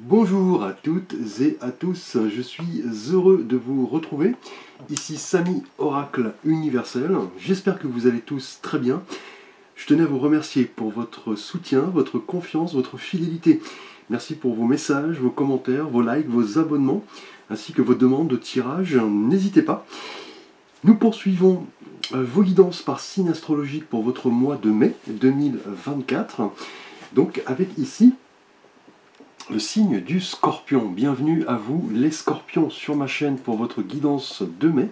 Bonjour à toutes et à tous, je suis heureux de vous retrouver. Ici Samy Oracle Universel, j'espère que vous allez tous très bien. Je tenais à vous remercier pour votre soutien, votre confiance, votre fidélité. Merci pour vos messages, vos commentaires, vos likes, vos abonnements, ainsi que vos demandes de tirage. N'hésitez pas. Nous poursuivons vos guidances par signe astrologique pour votre mois de mai 2024. Donc avec ici le signe du Scorpion. Bienvenue à vous les Scorpions sur ma chaîne pour votre guidance de mai.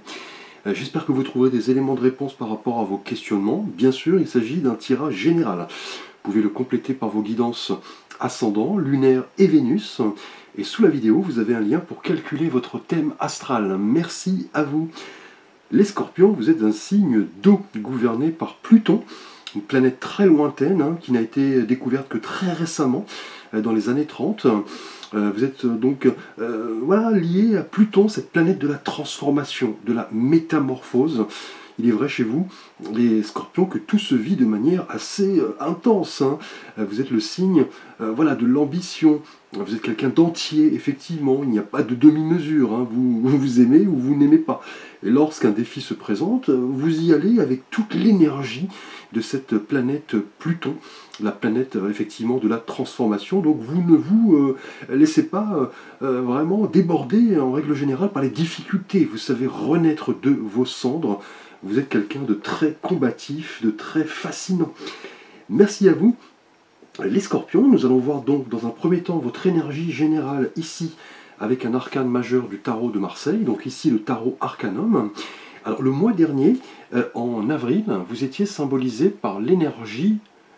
J'espère que vous trouverez des éléments de réponse par rapport à vos questionnements. Bien sûr, il s'agit d'un tirage général. Vous pouvez le compléter par vos guidances ascendant, lunaire et Vénus. Et sous la vidéo, vous avez un lien pour calculer votre thème astral. Merci à vous. Les Scorpions, vous êtes un signe d'eau gouverné par Pluton, une planète très lointaine qui n'a été découverte que très récemment, dans les années 30. Vous êtes donc lié à Pluton, cette planète de la transformation, de la métamorphose. Il est vrai chez vous, les Scorpions, que tout se vit de manière assez intense. Vous êtes le signe de l'ambition. Vous êtes quelqu'un d'entier, effectivement. Il n'y a pas de demi-mesure. Vous aimez ou vous n'aimez pas. Et lorsqu'un défi se présente, vous y allez avec toute l'énergie de cette planète Pluton, la planète effectivement de la transformation. Donc vous ne vous laissez pas vraiment déborder en règle générale par les difficultés. Vous savez renaître de vos cendres. Vous êtes quelqu'un de très combatif, de très fascinant. Merci à vous. Les Scorpions, nous allons voir donc dans un premier temps votre énergie générale ici avec un arcane majeur du tarot de Marseille, donc ici le tarot Arcanum. Alors le mois dernier, en avril, vous étiez symbolisé par l'énergie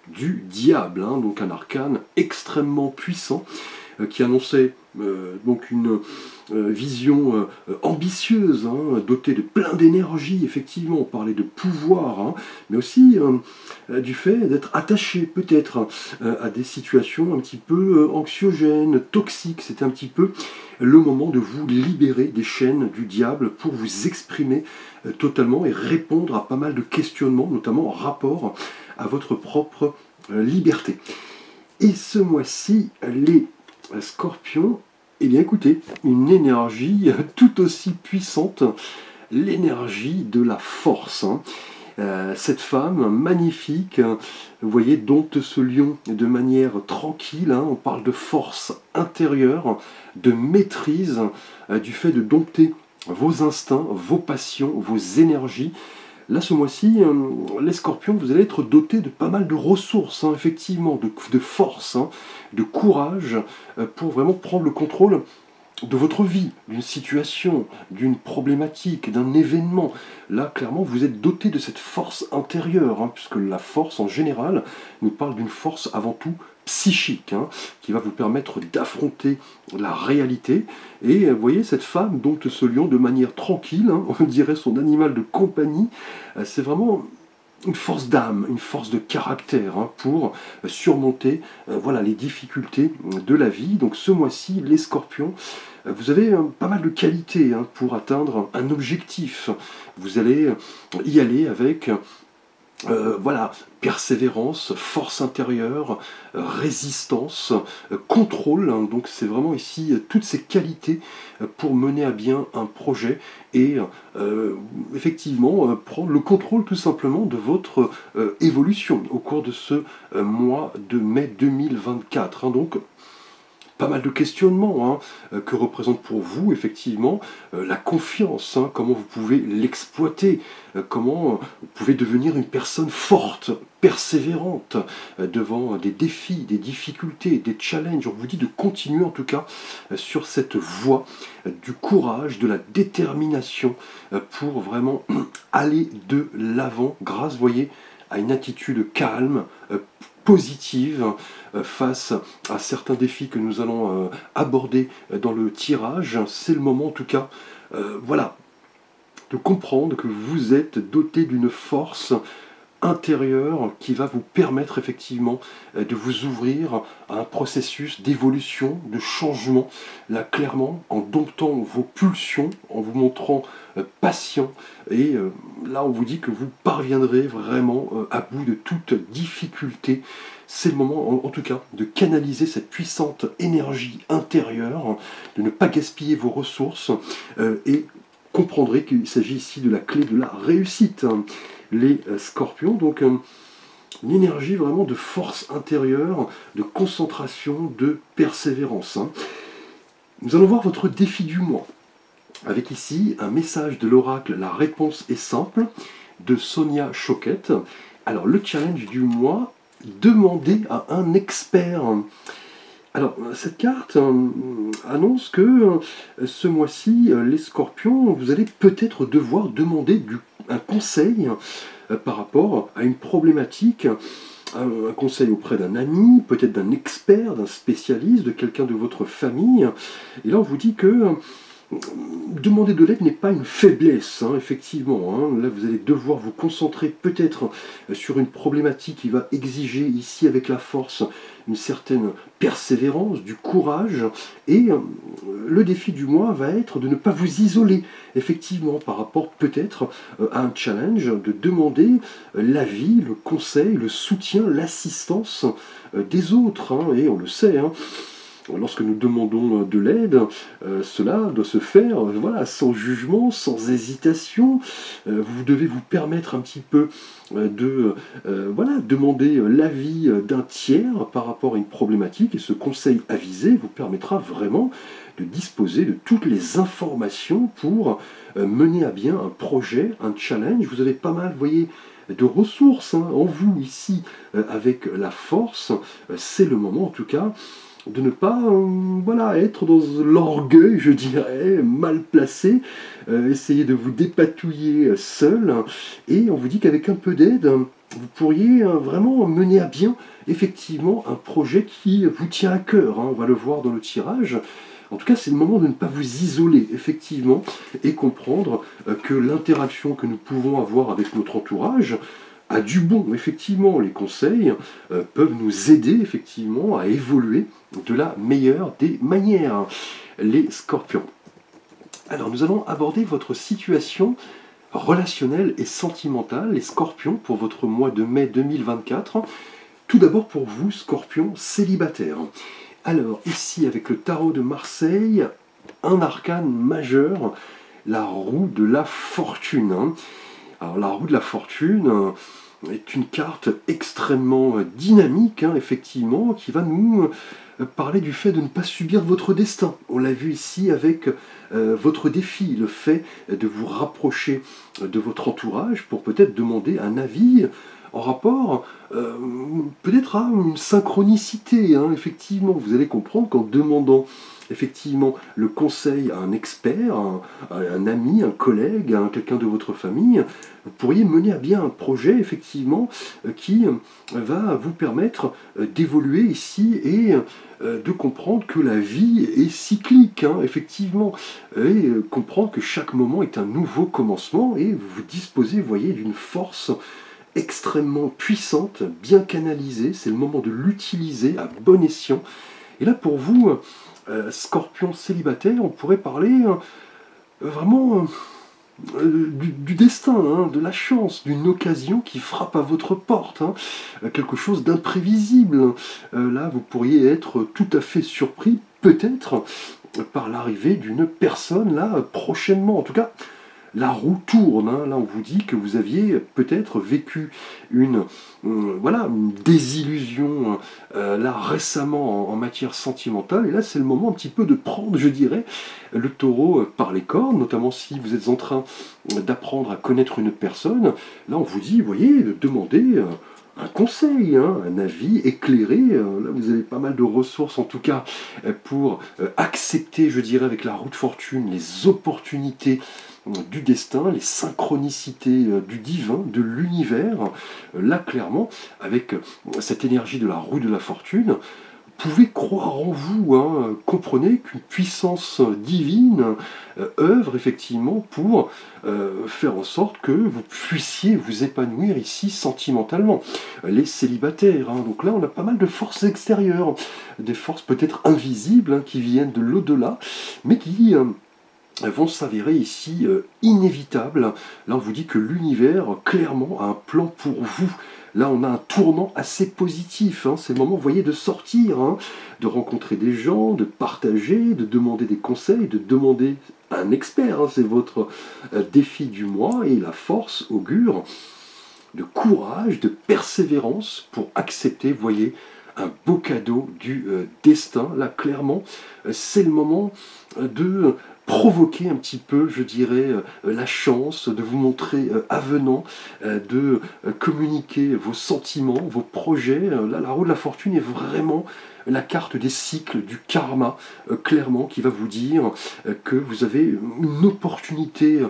du diable, donc un arcane extrêmement puissant qui annonçait donc une vision ambitieuse, dotée de plein d'énergie, effectivement. On parlait de pouvoir, mais aussi du fait d'être attaché peut-être à des situations un petit peu anxiogènes, toxiques. C'était un petit peu le moment de vous libérer des chaînes du diable pour vous exprimer totalement et répondre à pas mal de questionnements, notamment en rapport à votre propre liberté. Et ce mois-ci, les Scorpions, eh bien écoutez, une énergie tout aussi puissante, l'énergie de la force. Cette femme magnifique, vous voyez, dompte ce lion de manière tranquille. On parle de force intérieure, de maîtrise, du fait de dompter vos instincts, vos passions, vos énergies. Là, ce mois-ci, les Scorpions, vous allez être dotés de pas mal de ressources, effectivement, de force, de courage, pour vraiment prendre le contrôle de votre vie, d'une situation, d'une problématique, d'un événement. Là, clairement, vous êtes doté de cette force intérieure, puisque la force, en général, nous parle d'une force avant tout psychique, qui va vous permettre d'affronter la réalité. Et vous voyez, cette femme dompte ce lion de manière tranquille, on dirait son animal de compagnie. C'est vraiment une force d'âme, une force de caractère pour surmonter les difficultés de la vie. Donc ce mois-ci, les Scorpions, vous avez pas mal de qualités pour atteindre un objectif. Vous allez y aller avec persévérance, force intérieure, résistance, contrôle. Donc c'est vraiment ici toutes ces qualités pour mener à bien un projet et effectivement prendre le contrôle tout simplement de votre évolution au cours de ce mois de mai 2024. Donc pas mal de questionnements que représente pour vous effectivement la confiance, comment vous pouvez l'exploiter, comment vous pouvez devenir une personne forte, persévérante devant des défis, des difficultés, des challenges. On vous dit de continuer en tout cas sur cette voie du courage, de la détermination pour vraiment aller de l'avant grâce, vous voyez, à une attitude calme, positive face à certains défis que nous allons aborder dans le tirage. C'est le moment en tout cas de comprendre que vous êtes doté d'une force intérieure qui va vous permettre effectivement de vous ouvrir à un processus d'évolution, de changement, là clairement en domptant vos pulsions, en vous montrant patient, et là on vous dit que vous parviendrez vraiment à bout de toute difficulté c'est le moment, en tout cas, de canaliser cette puissante énergie intérieure, de ne pas gaspiller vos ressources, et comprendrez qu'il s'agit ici de la clé de la réussite. Les scorpions, donc une énergie vraiment de force intérieure, de concentration, de persévérance. Nous allons voir votre défi du mois, avec ici un message de l'oracle, la réponse est simple, de Sonia Choquette. Alors le challenge du mois, demandez à un expert. Alors cette carte annonce que ce mois-ci, les scorpions, vous allez peut-être devoir demander un conseil par rapport à une problématique, un conseil auprès d'un ami, peut-être d'un expert, d'un spécialiste, de quelqu'un de votre famille. Et là on vous dit que demander de l'aide n'est pas une faiblesse, effectivement. Là, vous allez devoir vous concentrer peut-être sur une problématique qui va exiger ici avec la force une certaine persévérance, du courage. Et le défi du mois va être de ne pas vous isoler, effectivement, par rapport peut-être à un challenge, de demander l'avis, le conseil, le soutien, l'assistance des autres. Et on le sait, lorsque nous demandons de l'aide, cela doit se faire voilà, sans jugement, sans hésitation. Vous devez vous permettre un petit peu de demander l'avis d'un tiers par rapport à une problématique, et ce conseil avisé vous permettra vraiment de disposer de toutes les informations pour mener à bien un projet, un challenge. Vous avez pas mal, vous voyez, de ressources en vous ici avec la force. C'est le moment en tout cas de ne pas être dans l'orgueil, je dirais, mal placé, essayer de vous dépatouiller seul, et on vous dit qu'avec un peu d'aide, vous pourriez vraiment mener à bien, effectivement, un projet qui vous tient à cœur, on va le voir dans le tirage. En tout cas, c'est le moment de ne pas vous isoler, effectivement, et comprendre que l'interaction que nous pouvons avoir avec notre entourage a du bon. Effectivement, les conseils peuvent nous aider, effectivement, à évoluer de la meilleure des manières. Les scorpions. Alors, nous allons aborder votre situation relationnelle et sentimentale, les scorpions, pour votre mois de mai 2024. Tout d'abord pour vous, scorpions célibataires. Alors, ici, avec le tarot de Marseille, un arcane majeur, la roue de la fortune. Alors, la roue de la fortune est une carte extrêmement dynamique, effectivement, qui va nous parler du fait de ne pas subir votre destin. On l'a vu ici avec votre défi, le fait de vous rapprocher de votre entourage pour peut-être demander un avis en rapport peut-être à une synchronicité. Effectivement, vous allez comprendre qu'en demandant effectivement le conseil à un expert, un ami, un collègue, à quelqu'un de votre famille, vous pourriez mener à bien un projet effectivement qui va vous permettre d'évoluer ici et de comprendre que la vie est cyclique, effectivement, et comprendre que chaque moment est un nouveau commencement, et vous vous disposez, vous voyez, d'une force extrêmement puissante, bien canalisée. C'est le moment de l'utiliser à bon escient. Et là, pour vous, scorpion célibataire, on pourrait parler vraiment du destin, de la chance, d'une occasion qui frappe à votre porte, quelque chose d'imprévisible. Là, vous pourriez être tout à fait surpris, peut-être, par l'arrivée d'une personne, là, prochainement. En tout cas, la roue tourne. Là, on vous dit que vous aviez peut-être vécu une désillusion là récemment en matière sentimentale. Et là, c'est le moment un petit peu de prendre, je dirais, le taureau par les cornes, notamment si vous êtes en train d'apprendre à connaître une personne. Là, on vous dit, vous voyez, de demander un conseil, un avis éclairé. Là, vous avez pas mal de ressources, en tout cas, pour accepter, je dirais, avec la roue de fortune, les opportunités du destin, les synchronicités du divin, de l'univers. Là, clairement, avec cette énergie de la roue de la fortune, vous pouvez croire en vous, comprenez qu'une puissance divine œuvre effectivement pour faire en sorte que vous puissiez vous épanouir ici sentimentalement. Les célibataires, donc là on a pas mal de forces extérieures, des forces peut-être invisibles qui viennent de l'au-delà, mais qui vont s'avérer ici inévitables. Là on vous dit que l'univers clairement a un plan pour vous. Là, on a un tournant assez positif, hein. C'est le moment, vous voyez, de sortir, hein, de rencontrer des gens, de partager, de demander des conseils, de demander à un expert, hein. C'est votre défi du mois, et la force augure de courage, de persévérance pour accepter, vous voyez, un beau cadeau du destin. Là, clairement, c'est le moment de provoquer un petit peu, je dirais, la chance, de vous montrer avenant, de communiquer vos sentiments, vos projets. Là, la roue de la fortune est vraiment la carte des cycles, du karma, clairement, qui va vous dire que vous avez une opportunité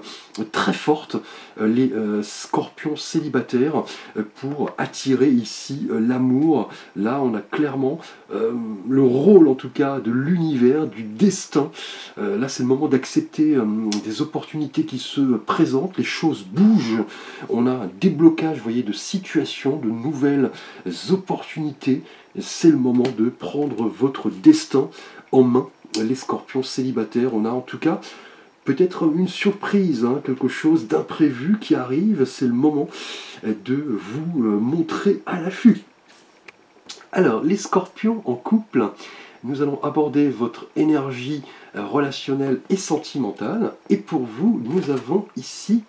très forte, les scorpions célibataires, pour attirer ici l'amour. Là, on a clairement le rôle, en tout cas, de l'univers, du destin. Là, c'est le moment d'accepter des opportunités qui se présentent, les choses bougent, on a un déblocage, vous voyez, de situations, de nouvelles opportunités. C'est le moment de prendre votre destin en main, les scorpions célibataires. On a en tout cas peut-être une surprise, hein, quelque chose d'imprévu qui arrive. C'est le moment de vous montrer à l'affût. Alors, les scorpions en couple, nous allons aborder votre énergie relationnelle et sentimentale. Et pour vous, nous avons ici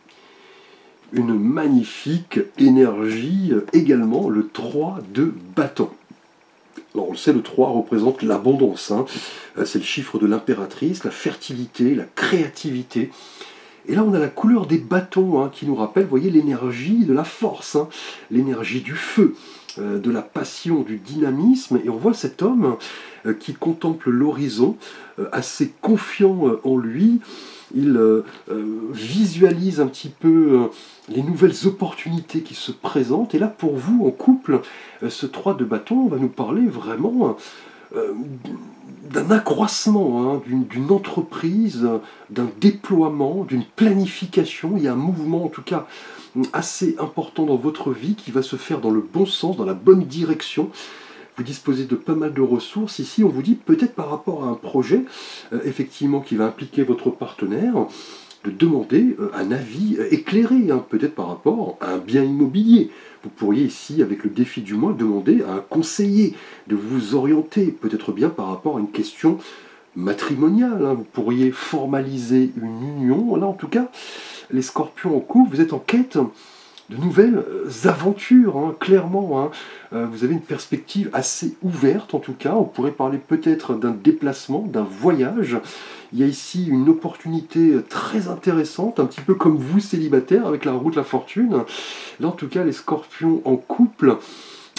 une magnifique énergie également, le 3 de bâton. Alors on le sait, le 3 représente l'abondance, hein. C'est le chiffre de l'impératrice, la fertilité, la créativité. Et là on a la couleur des bâtons, hein, qui nous rappelle, vous voyez, l'énergie de la force, hein, l'énergie du feu, de la passion, du dynamisme. Et on voit cet homme qui contemple l'horizon, assez confiant en lui. Il visualise un petit peu les nouvelles opportunités qui se présentent. Et là, pour vous, en couple, ce 3 de bâton va nous parler vraiment d'un accroissement, hein, d'une entreprise, d'un déploiement, d'une planification. Il y a un mouvement, en tout cas, assez important dans votre vie qui va se faire dans le bon sens, dans la bonne direction. Vous disposez de pas mal de ressources. Ici, on vous dit peut-être par rapport à un projet, effectivement, qui va impliquer votre partenaire, de demander un avis éclairé, hein, peut-être par rapport à un bien immobilier. Vous pourriez ici, avec le défi du mois, demander à un conseiller de vous orienter, peut-être bien par rapport à une question matrimoniale, hein. Vous pourriez formaliser une union. Là, en tout cas, les scorpions en couple, vous êtes en quête de nouvelles aventures, hein, clairement, hein. Vous avez une perspective assez ouverte, en tout cas. On pourrait parler peut-être d'un déplacement, d'un voyage. Il y a ici une opportunité très intéressante, un petit peu comme vous, célibataire, avec la roue de la fortune. Là, en tout cas, les scorpions en couple,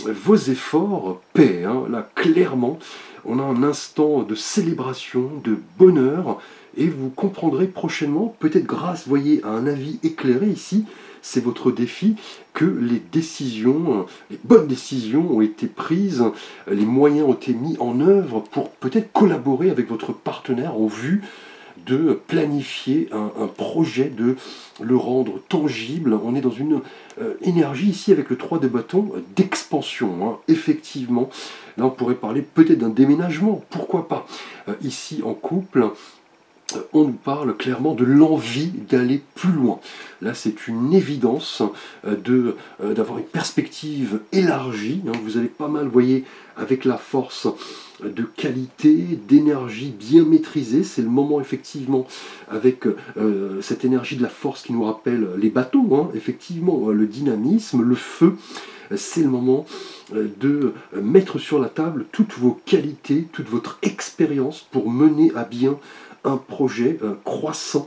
vos efforts paient, hein. Là, clairement, on a un instant de célébration, de bonheur, et vous comprendrez prochainement, peut-être grâce, voyez, à un avis éclairé ici, c'est votre défi, que les décisions, les bonnes décisions ont été prises, les moyens ont été mis en œuvre pour peut-être collaborer avec votre partenaire en vue de planifier un projet, de le rendre tangible. On est dans une énergie ici avec le 3 de bâton d'expansion, hein. Effectivement, là on pourrait parler peut-être d'un déménagement, pourquoi pas. Ici en couple, on nous parle clairement de l'envie d'aller plus loin. Là, c'est une évidence d'avoir une perspective élargie, hein. Vous avez pas mal, vous voyez, avec la force de qualité, d'énergie bien maîtrisée. C'est le moment, effectivement, avec cette énergie de la force qui nous rappelle les bateaux, hein. Effectivement, le dynamisme, le feu. C'est le moment de mettre sur la table toutes vos qualités, toute votre expérience pour mener à bien un projet croissant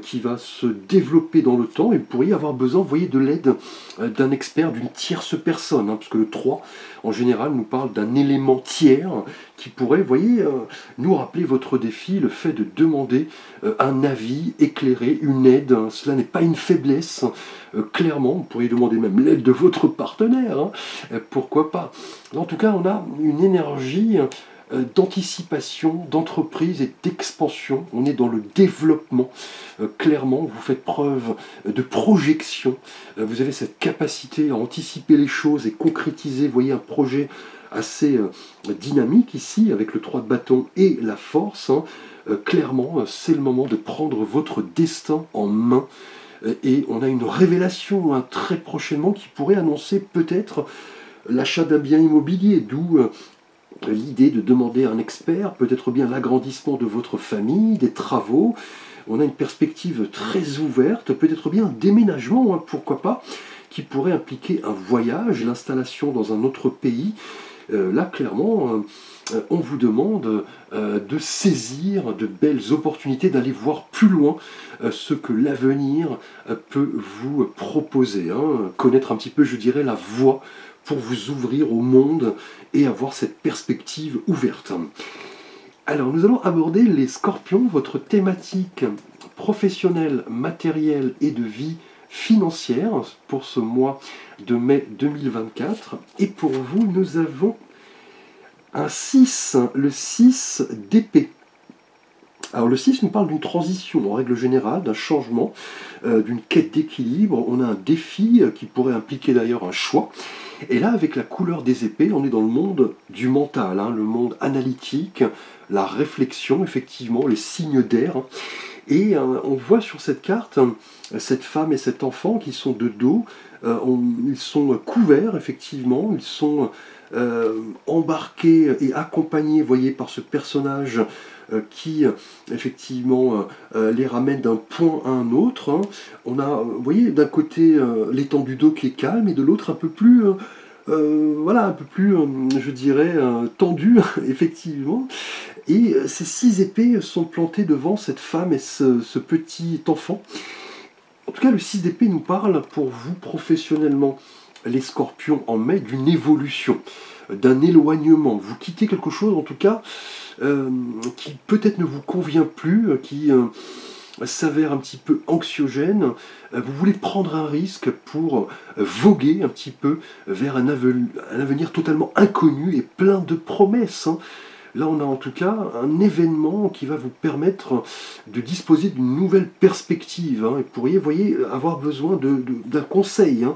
qui va se développer dans le temps, et vous pourriez avoir besoin, vous voyez, de l'aide d'un expert, d'une tierce personne, hein, parce que le 3, en général, nous parle d'un élément tiers qui pourrait, vous voyez, nous rappeler votre défi, le fait de demander un avis éclairé, une aide. Hein. Cela n'est pas une faiblesse, clairement, vous pourriez demander même l'aide de votre partenaire, hein, pourquoi pas. En tout cas, on a une énergie d'anticipation, d'entreprise et d'expansion. On est dans le développement. Clairement, vous faites preuve de projection. Vous avez cette capacité à anticiper les choses et concrétiser, vous voyez, un projet assez dynamique ici, avec le 3 de bâton et la force, hein. Clairement, c'est le moment de prendre votre destin en main. et on a une révélation hein, très prochainement qui pourrait annoncer peut-être l'achat d'un bien immobilier, d'où l'idée de demander à un expert, peut-être bien l'agrandissement de votre famille, des travaux. On a une perspective très ouverte, peut-être bien un déménagement, hein, pourquoi pas, qui pourrait impliquer un voyage, l'installation dans un autre pays. Là, clairement, on vous demande de saisir de belles opportunités, d'aller voir plus loin ce que l'avenir peut vous proposer. Hein. Connaître un petit peu, je dirais, la voie pour vous ouvrir au monde et avoir cette perspective ouverte. Alors, nous allons aborder les scorpions, votre thématique professionnelle, matérielle et de vie financière pour ce mois de mai 2024. Et pour vous, nous avons un 6, le 6 d'épée. Alors le 6 nous parle d'une transition en règle générale, d'un changement, d'une quête d'équilibre. On a un défi qui pourrait impliquer d'ailleurs un choix. Et là, avec la couleur des épées, on est dans le monde du mental, hein, le monde analytique, la réflexion, effectivement, les signes d'air. Et on voit sur cette carte cette femme et cet enfant qui sont de dos. Ils sont couverts, effectivement, ils sont embarqués et accompagnés, voyez, par ce personnage qui, effectivement, les ramène d'un point à un autre. Hein. On a, vous voyez, d'un côté l'étang du dos qui est calme et de l'autre un peu plus... voilà, un peu plus, je dirais, tendu, effectivement. Et ces 6 épées sont plantées devant cette femme et ce petit enfant. En tout cas, le 6 d'épée nous parle, pour vous professionnellement, les scorpions en mai, d'une évolution, d'un éloignement. Vous quittez quelque chose, en tout cas, qui peut-être ne vous convient plus, qui s'avère un petit peu anxiogène. Vous voulez prendre un risque pour voguer un petit peu vers un avenir totalement inconnu et plein de promesses. Hein. Là, on a en tout cas un événement qui va vous permettre de disposer d'une nouvelle perspective. Hein, et pourriez, voyez, avoir besoin d'un conseil. Hein,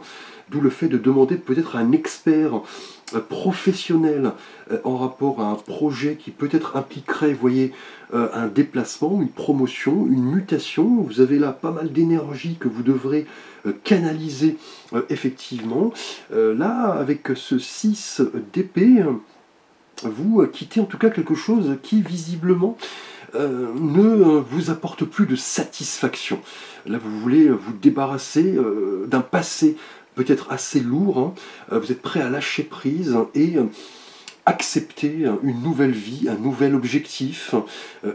d'où le fait de demander peut-être à un expert professionnel en rapport à un projet qui peut-être impliquerait, voyez, un déplacement, une promotion, une mutation. Vous avez là pas mal d'énergie que vous devrez canaliser effectivement. Là, avec ce 6 d'épée, vous quittez en tout cas quelque chose qui visiblement ne vous apporte plus de satisfaction. Là, vous voulez vous débarrasser d'un passé peut-être assez lourd. Hein. Vous êtes prêt à lâcher prise et accepter une nouvelle vie, un nouvel objectif,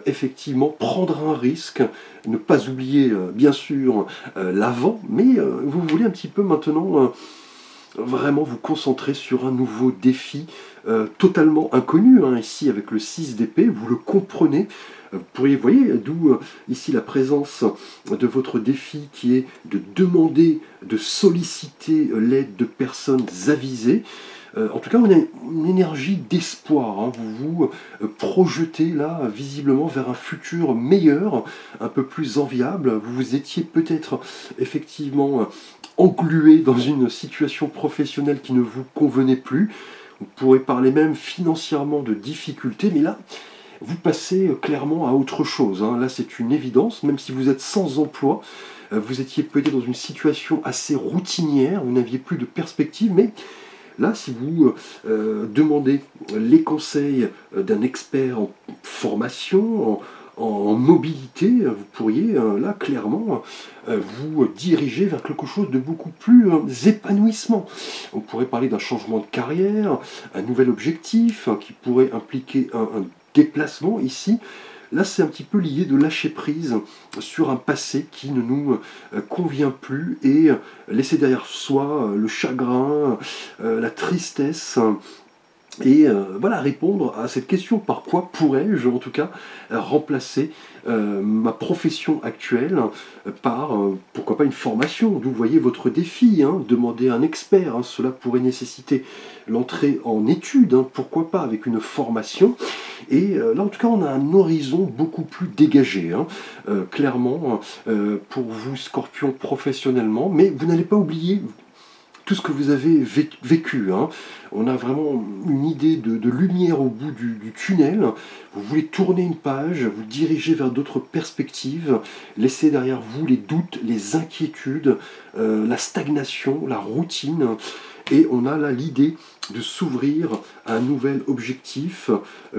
effectivement prendre un risque, ne pas oublier bien sûr l'avant, mais vous voulez un petit peu maintenant vraiment vous concentrer sur un nouveau défi totalement inconnu, hein, ici avec le 6 d'épée, vous le comprenez. Vous pourriez, vous voyez, d'où ici la présence de votre défi qui est de demander, de solliciter l'aide de personnes avisées. En tout cas, on a une énergie d'espoir. Hein. Vous vous projetez là, visiblement, vers un futur meilleur, un peu plus enviable. Vous vous étiez peut-être effectivement englué dans une situation professionnelle qui ne vous convenait plus. On pourrait parler même financièrement de difficultés, mais là, vous passez clairement à autre chose. Hein. Là, c'est une évidence, même si vous êtes sans emploi, vous étiez peut-être dans une situation assez routinière, vous n'aviez plus de perspective, mais là, si vous demandez les conseils d'un expert en formation, en mobilité, vous pourriez là clairement vous diriger vers quelque chose de beaucoup plus épanouissement. On pourrait parler d'un changement de carrière, un nouvel objectif qui pourrait impliquer un déplacement ici. Là, c'est un petit peu l'idée de lâcher prise sur un passé qui ne nous convient plus et laisser derrière soi le chagrin, la tristesse. Et voilà, répondre à cette question, par quoi pourrais-je en tout cas remplacer ma profession actuelle par, pourquoi pas, une formation, d'où vous voyez votre défi, hein, demander à un expert, hein, cela pourrait nécessiter l'entrée en études, hein, pourquoi pas avec une formation, et là en tout cas on a un horizon beaucoup plus dégagé, hein, clairement, pour vous Scorpion professionnellement, mais vous n'allez pas oublier tout ce que vous avez vécu. Hein. On a vraiment une idée de lumière au bout du tunnel. Vous voulez tourner une page, vous diriger vers d'autres perspectives, laisser derrière vous les doutes, les inquiétudes, la stagnation, la routine. Et on a là l'idée de s'ouvrir à un nouvel objectif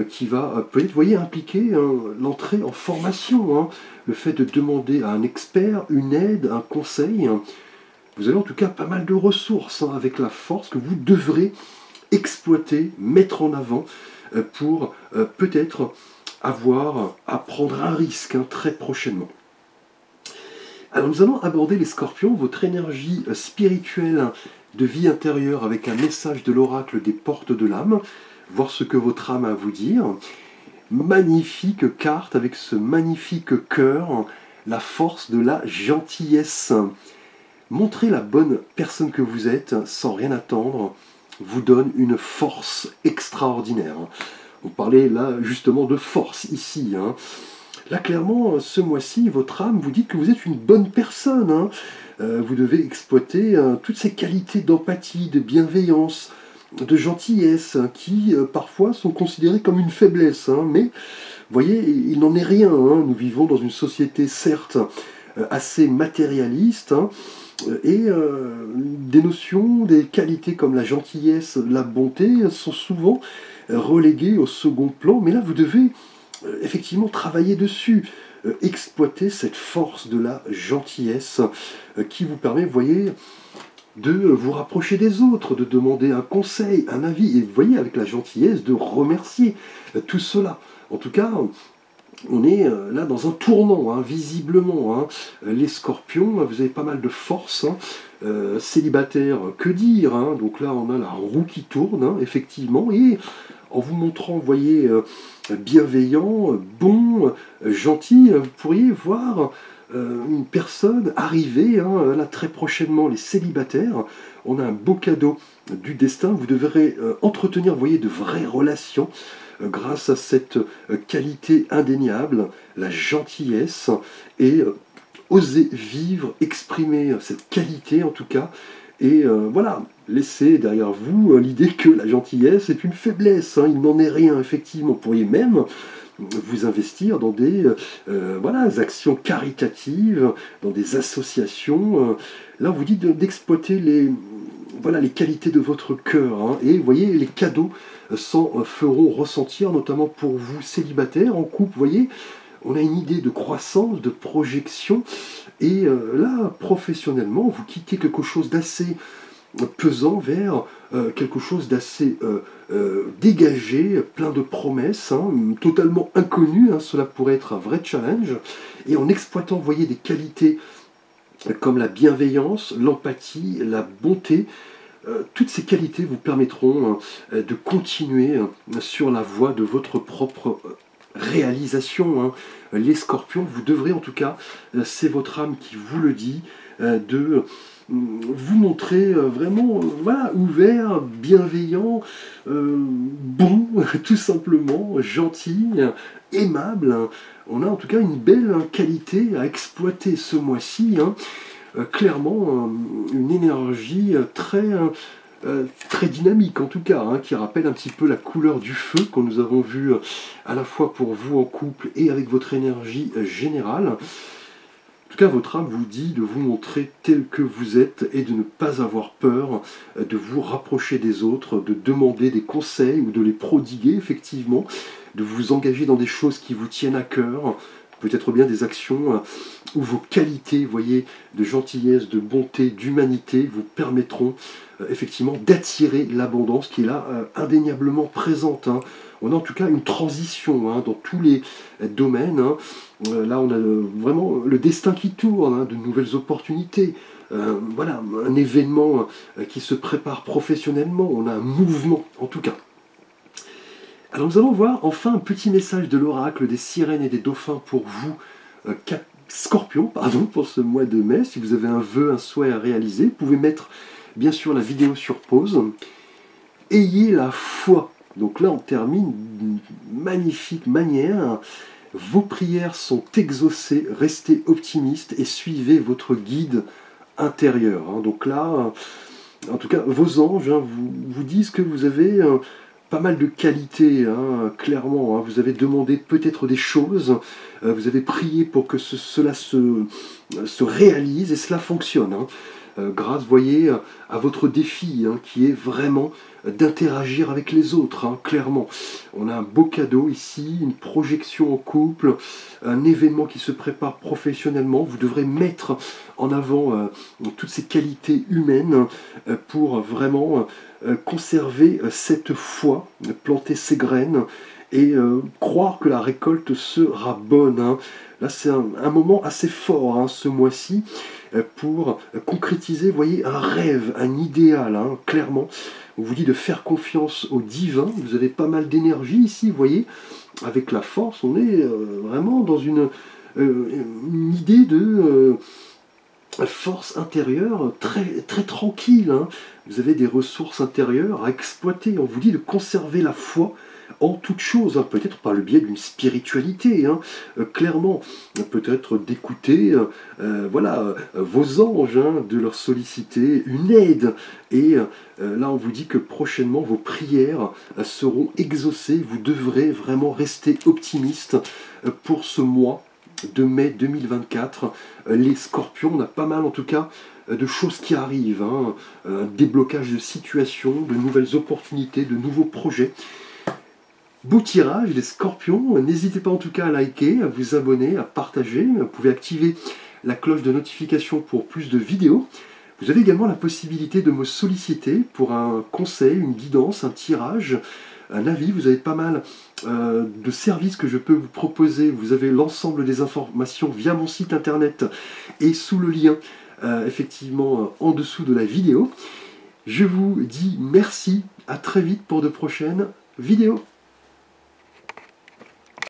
qui va peut-être, vous voyez, impliquer l'entrée en formation, hein, le fait de demander à un expert une aide, un conseil. Vous avez en tout cas pas mal de ressources hein, avec la force que vous devrez exploiter, mettre en avant pour peut-être avoir à prendre un risque hein, très prochainement. Alors nous allons aborder les scorpions, votre énergie spirituelle de vie intérieure avec un message de l'oracle des portes de l'âme, voir ce que votre âme a à vous dire. Magnifique carte avec ce magnifique cœur, la force de la gentillesse. Montrer la bonne personne que vous êtes sans rien attendre vous donne une force extraordinaire. Vous parlez là justement de force ici. Hein. Là clairement, ce mois-ci, votre âme vous dit que vous êtes une bonne personne. Hein. Vous devez exploiter toutes ces qualités d'empathie, de bienveillance, de gentillesse, hein, qui parfois sont considérées comme une faiblesse. Hein. Mais, vous voyez, il n'en est rien. Hein. Nous vivons dans une société certes assez matérialiste, hein, et des notions, des qualités comme la gentillesse, la bonté sont souvent reléguées au second plan. Mais là, vous devez effectivement travailler dessus, exploiter cette force de la gentillesse qui vous permet, vous voyez, de vous rapprocher des autres, de demander un conseil, un avis, et vous voyez, avec la gentillesse, de remercier tout cela. En tout cas, on est là dans un tournant, hein, visiblement. Hein. Les scorpions, vous avez pas mal de force. Hein. Célibataire, que dire hein. Donc là, on a la roue qui tourne, hein, effectivement, et en vous montrant, vous voyez, bienveillant, bon, gentil, vous pourriez voir une personne arriver, hein, là très prochainement, les célibataires. On a un beau cadeau du destin. Vous devrez entretenir, vous voyez, de vraies relations grâce à cette qualité indéniable, la gentillesse, et oser vivre, exprimer cette qualité en tout cas. Et voilà, laissez derrière vous l'idée que la gentillesse est une faiblesse. Hein, il n'en est rien, effectivement. Vous pourriez même vous investir dans des voilà, actions caritatives, dans des associations. Là, on vous dit d'exploiter les, voilà, les qualités de votre cœur. Hein, et vous voyez, les cadeaux s'en feront ressentir, notamment pour vous célibataires, en couple. Vous voyez, on a une idée de croissance, de projection. Et là, professionnellement, vous quittez quelque chose d'assez pesant vers quelque chose d'assez dégagé, plein de promesses, hein, totalement inconnu. Hein, cela pourrait être un vrai challenge. Et en exploitant, vous voyez, des qualités comme la bienveillance, l'empathie, la bonté, toutes ces qualités vous permettront de continuer sur la voie de votre propre réalisation. Hein. Les scorpions, vous devrez en tout cas, c'est votre âme qui vous le dit, de vous montrer vraiment voilà, ouvert, bienveillant, bon, tout simplement, gentil, aimable. On a en tout cas une belle qualité à exploiter ce mois-ci. Hein. Clairement, une énergie très dynamique en tout cas, hein, qui rappelle un petit peu la couleur du feu que nous avons vu à la fois pour vous en couple et avec votre énergie générale. En tout cas, votre âme vous dit de vous montrer tel que vous êtes et de ne pas avoir peur de vous rapprocher des autres, de demander des conseils ou de les prodiguer effectivement, de vous engager dans des choses qui vous tiennent à cœur, peut-être bien des actions où vos qualités, vous voyez, de gentillesse, de bonté, d'humanité vous permettront effectivement d'attirer l'abondance qui est là indéniablement présente. Hein. On a en tout cas une transition hein, dans tous les domaines. Hein. Là, on a vraiment le destin qui tourne, hein, de nouvelles opportunités. Voilà, un événement qui se prépare professionnellement. On a un mouvement, en tout cas. Alors nous allons voir enfin un petit message de l'oracle des sirènes et des dauphins pour vous, scorpions, pardon, pour ce mois de mai. Si vous avez un vœu, un souhait à réaliser, vous pouvez mettre bien sûr la vidéo sur pause. Ayez la foi. Donc là on termine d'une magnifique manière. Vos prières sont exaucées, restez optimistes et suivez votre guide intérieur. Donc là, en tout cas, vos anges vous disent que vous avez pas mal de qualités, clairement. Vous avez demandé peut-être des choses, vous avez prié pour que cela se réalise et cela fonctionne. Grâce, voyez, à votre défi, qui est vraiment d'interagir avec les autres, clairement. On a un beau cadeau ici, une projection en couple, un événement qui se prépare professionnellement. Vous devrez mettre en avant toutes ces qualités humaines pour vraiment conserver cette foi, planter ces graines et croire que la récolte sera bonne. Là, c'est un moment assez fort, ce mois-ci, pour concrétiser, voyez, un rêve, un idéal, clairement. On vous dit de faire confiance au divin. Vous avez pas mal d'énergie ici, vous voyez, avec la force. On est vraiment dans une idée de force intérieure très, très tranquille. Vous avez des ressources intérieures à exploiter. On vous dit de conserver la foi en toute chose, peut-être par le biais d'une spiritualité, clairement, peut-être d'écouter voilà, vos anges, de leur solliciter une aide. Et là, on vous dit que prochainement, vos prières seront exaucées. Vous devrez vraiment rester optimiste pour ce mois de mai 2024. Les scorpions, on a pas mal en tout cas de choses qui arrivent, un déblocage de situations, de nouvelles opportunités, de nouveaux projets. Beau tirage les scorpions, n'hésitez pas en tout cas à liker, à vous abonner, à partager, vous pouvez activer la cloche de notification pour plus de vidéos. Vous avez également la possibilité de me solliciter pour un conseil, une guidance, un tirage, un avis. Vous avez pas mal de services que je peux vous proposer. Vous avez l'ensemble des informations via mon site internet et sous le lien effectivement en dessous de la vidéo. Je vous dis merci, à très vite pour de prochaines vidéos.